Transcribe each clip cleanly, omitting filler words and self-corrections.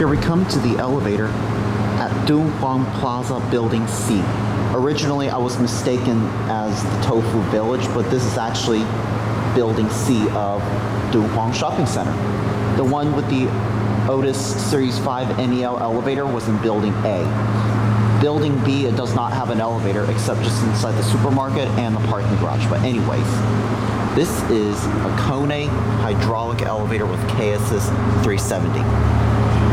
Here we come to the elevator at Huang Plaza Building C. Originally, I was mistaken as the Tofu Village, but this is actually Building C of Huang Shopping Center. The one with the Otis Series 5 NEL elevator was in Building A. Building B, it does not have an elevator except just inside the supermarket and the parking garage. But anyways, this is a Kone hydraulic elevator with KSS 370.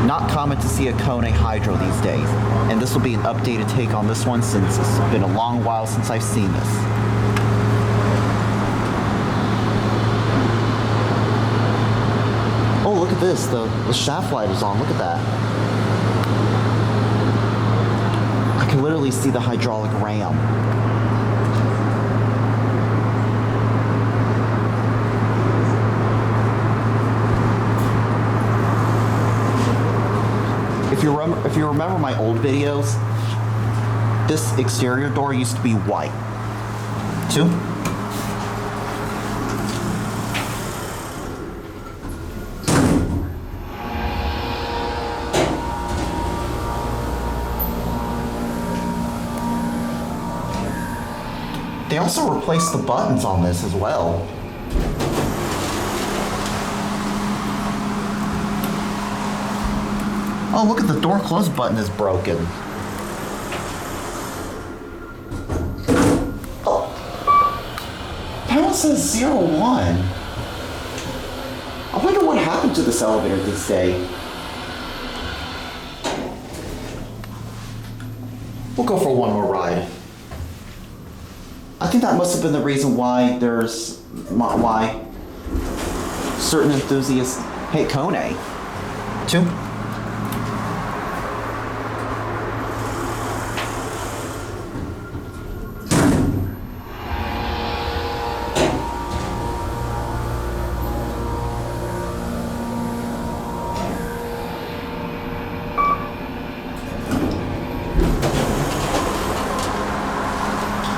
Not common to see a Kone Hydro these days, and this will be an updated take on this one since it's been a long while since I've seen this. Oh, look at this, the shaft light is on, look at that. I can literally see the hydraulic ram. If you remember my old videos, this exterior door used to be white. Two. They also replaced the buttons on this as well. Oh, look at the door close button is broken. Oh. Panel says 01. I wonder what happened to this elevator this day. We'll go for one more ride. I think that must have been the reason why why certain enthusiasts hate Kone. Two.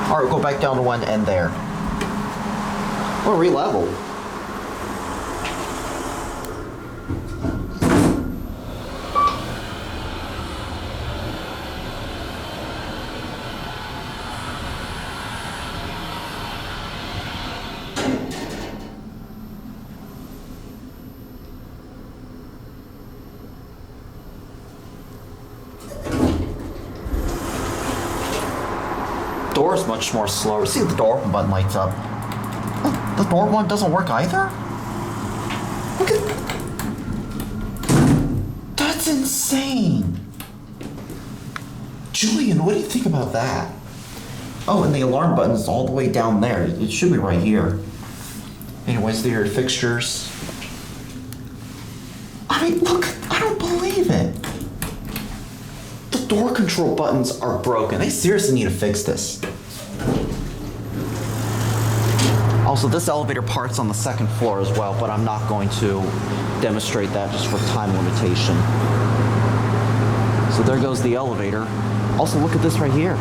Alright, go back down to one end there. Or re-level. Door is much more slower. See, the door open button lights up. Oh, the door one doesn't work either? Look at... That's insane! Julian, what do you think about that? Oh, and the alarm button is all the way down there. It should be right here. Anyways, there are fixtures. I mean, look, I don't believe it. The door control buttons are broken. They seriously need to fix this. Also, this elevator parks on the second floor as well, but I'm not going to demonstrate that just for time limitation. So there goes the elevator. Also, look at this right here.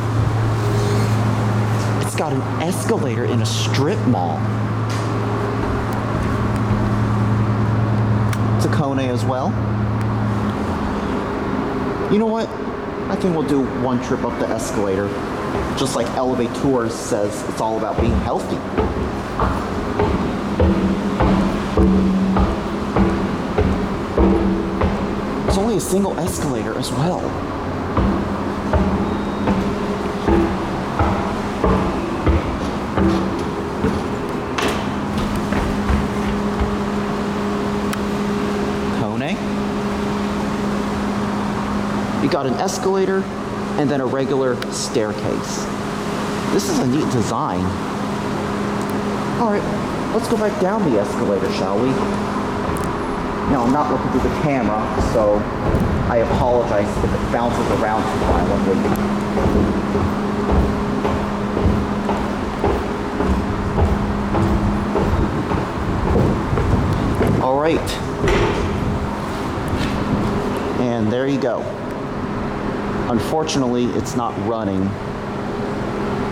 It's got an escalator in a strip mall. It's a Kone as well. You know what? I think we'll do one trip up the escalator. Just like Elevators says, it's all about being healthy. It's only a single escalator as well. Kone. You got an escalator and then a regular staircase. This is a neat design. Alright, let's go back down the escalator, shall we? Now, I'm not looking through the camera, so I apologize if it bounces around too violently. Alright. And there you go. Unfortunately, it's not running,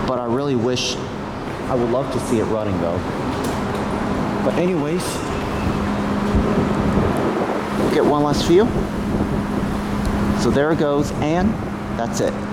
but I really wish, I would love to see it running though. But anyways, get one last view. So there it goes, and that's it.